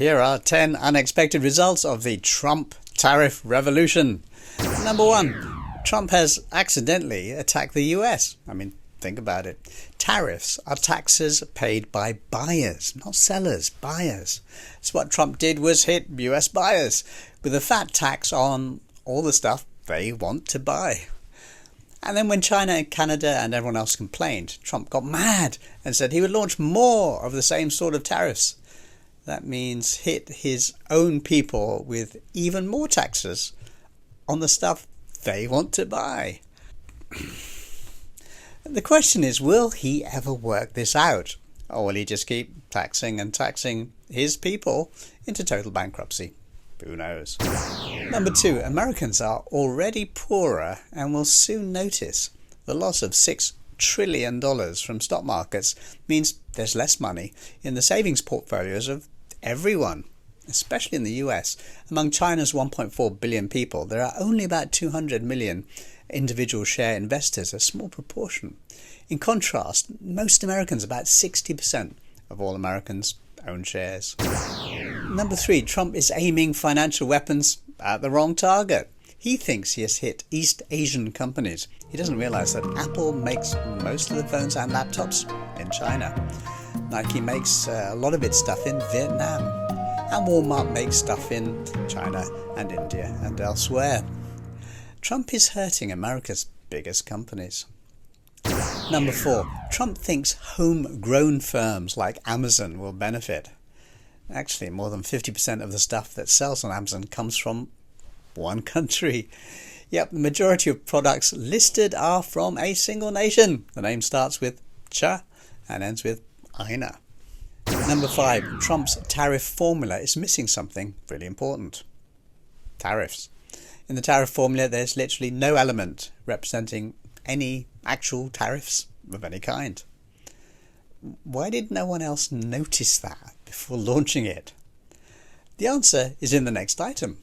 Here are 10 unexpected results of the Trump tariff revolution. Number 1. Trump has accidentally attacked the US. Think about it. Tariffs are taxes paid by buyers, not sellers, buyers. So what Trump did was hit US buyers with a fat tax on all the stuff they want to buy. And then when China and Canada and everyone else complained, Trump got mad and said he would launch more of the same sort of tariffs. That means hit his own people with even more taxes on the stuff they want to buy. The question is, will he ever work this out? Or will he just keep taxing and taxing his people into total bankruptcy? Who knows? Number 2, Americans are already poorer and will soon notice the loss of $6 trillion from stock markets means there's less money in the savings portfolios of everyone, especially in the US. Among China's 1.4 billion people, there are only about 200 million individual share investors, a small proportion. In contrast, most Americans, about 60% of all Americans, own shares. Number 3, Trump is aiming financial weapons at the wrong target. He thinks he has hit East Asian companies. He doesn't realize that Apple makes most of the phones and laptops in China. Nike makes a lot of its stuff in Vietnam. And Walmart makes stuff in China and India and elsewhere. Trump is hurting America's biggest companies. Number 4, Trump thinks homegrown firms like Amazon will benefit. Actually, more than 50% of the stuff that sells on Amazon comes from one country. Yep, the majority of products listed are from a single nation. The name starts with Cha and ends with Aina. Number 5, Trump's tariff formula is missing something really important. Tariffs. In the tariff formula, there's literally no element representing any actual tariffs of any kind. Why did no one else notice that before launching it? The answer is in the next item.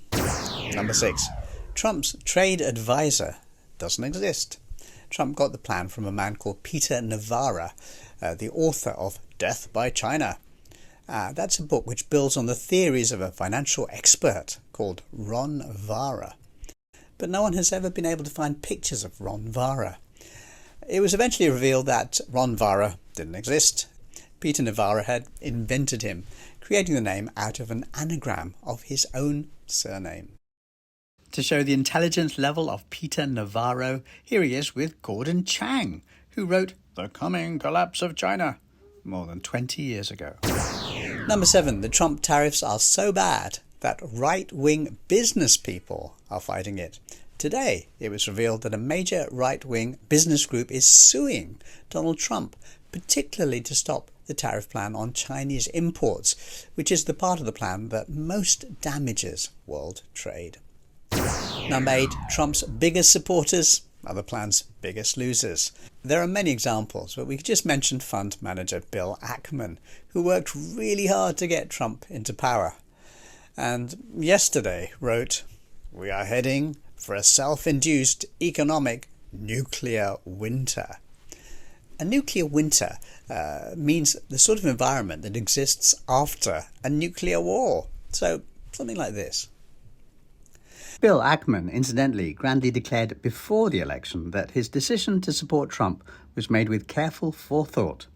Number 6. Trump's trade advisor doesn't exist. Trump got the plan from a man called Peter Navarro, the author of Death by China. That's a book which builds on the theories of a financial expert called Ron Vara. But no one has ever been able to find pictures of Ron Vara. It was eventually revealed that Ron Vara didn't exist. Peter Navarro had invented him, creating the name out of an anagram of his own surname. To show the intelligence level of Peter Navarro, here he is with Gordon Chang, who wrote The Coming Collapse of China more than 20 years ago. Number 7, the Trump tariffs are so bad that right-wing business people are fighting it. Today, it was revealed that a major right-wing business group is suing Donald Trump, particularly to stop the tariff plan on Chinese imports, which is the part of the plan that most damages world trade. Number 8, Trump's biggest supporters are the plan's biggest losers. There are many examples, but we could just mention fund manager Bill Ackman, who worked really hard to get Trump into power. And yesterday wrote, "We are heading for a self-induced economic nuclear winter." A nuclear winter means the sort of environment that exists after a nuclear war. So something like this. Bill Ackman, incidentally, grandly declared before the election that his decision to support Trump was made with careful forethought.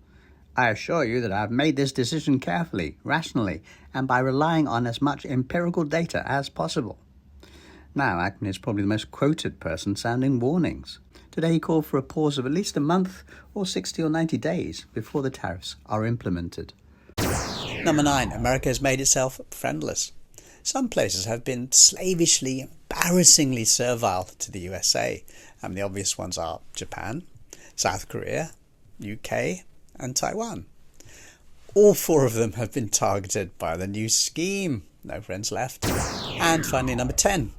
"I assure you that I have made this decision carefully, rationally, and by relying on as much empirical data as possible." Now, Ackman is probably the most quoted person sounding warnings. Today he called for a pause of at least a month or 60 or 90 days before the tariffs are implemented. Number 9, America has made itself friendless. Some places have been slavishly, embarrassingly servile to the USA. The obvious ones are Japan, South Korea, UK, and Taiwan. All 4 of them have been targeted by the new scheme. No friends left. And finally, number 10.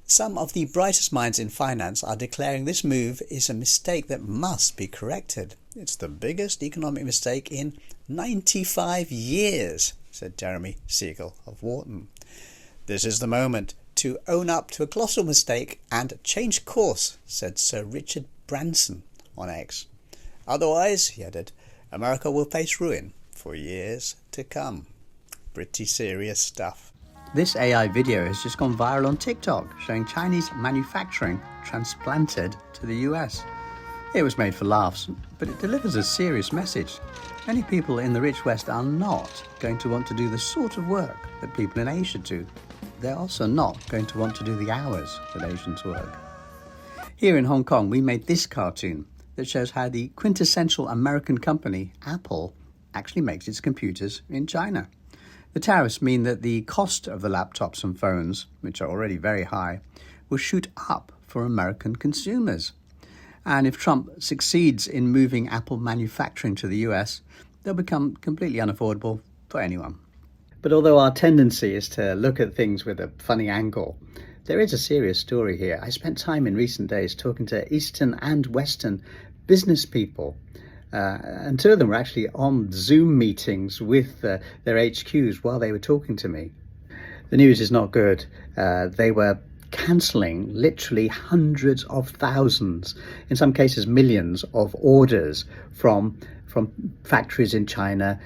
Some of the brightest minds in finance are declaring this move is a mistake that must be corrected. It's the biggest economic mistake in 95 years, said Jeremy Siegel of Wharton. This is the moment to own up to a colossal mistake and change course, said Sir Richard Branson on X. Otherwise, he added, America will face ruin for years to come. Pretty serious stuff. This AI video has just gone viral on TikTok, showing Chinese manufacturing transplanted to the US. It was made for laughs, but it delivers a serious message. Many people in the rich West are not going to want to do the sort of work that people in Asia do. They're also not going to want to do the hours that Asians work. Here in Hong Kong, we made this cartoon that shows how the quintessential American company, Apple, actually makes its computers in China. The tariffs mean that the cost of the laptops and phones, which are already very high, will shoot up for American consumers. And if Trump succeeds in moving Apple manufacturing to the US, they'll become completely unaffordable for anyone. But although our tendency is to look at things with a funny angle, there is a serious story here. I spent time in recent days talking to Eastern and Western business people, and two of them were actually on Zoom meetings with their HQs while they were talking to me. The news is not good. They were cancelling literally hundreds of thousands, in some cases millions, of orders from factories in China,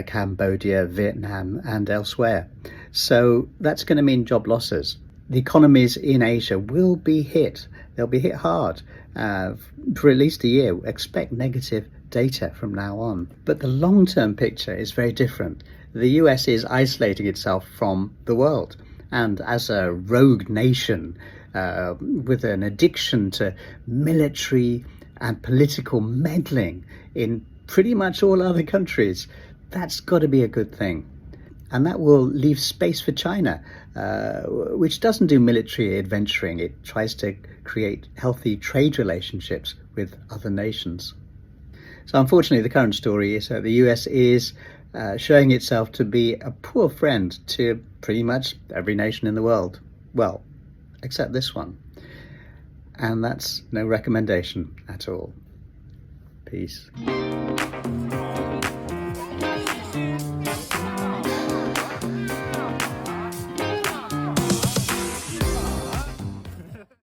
Cambodia, Vietnam and elsewhere. So that's going to mean job losses. The economies in Asia will be hit. They'll be hit hard for at least a year. Expect negative data from now on. But the long-term picture is very different. The US is isolating itself from the world. And as a rogue nation with an addiction to military and political meddling in pretty much all other countries, that's got to be a good thing. And that will leave space for China, which doesn't do military adventuring. It tries to create healthy trade relationships with other nations. So unfortunately, the current story is that the US is showing itself to be a poor friend to pretty much every nation in the world. Well, except this one. And that's no recommendation at all. Peace.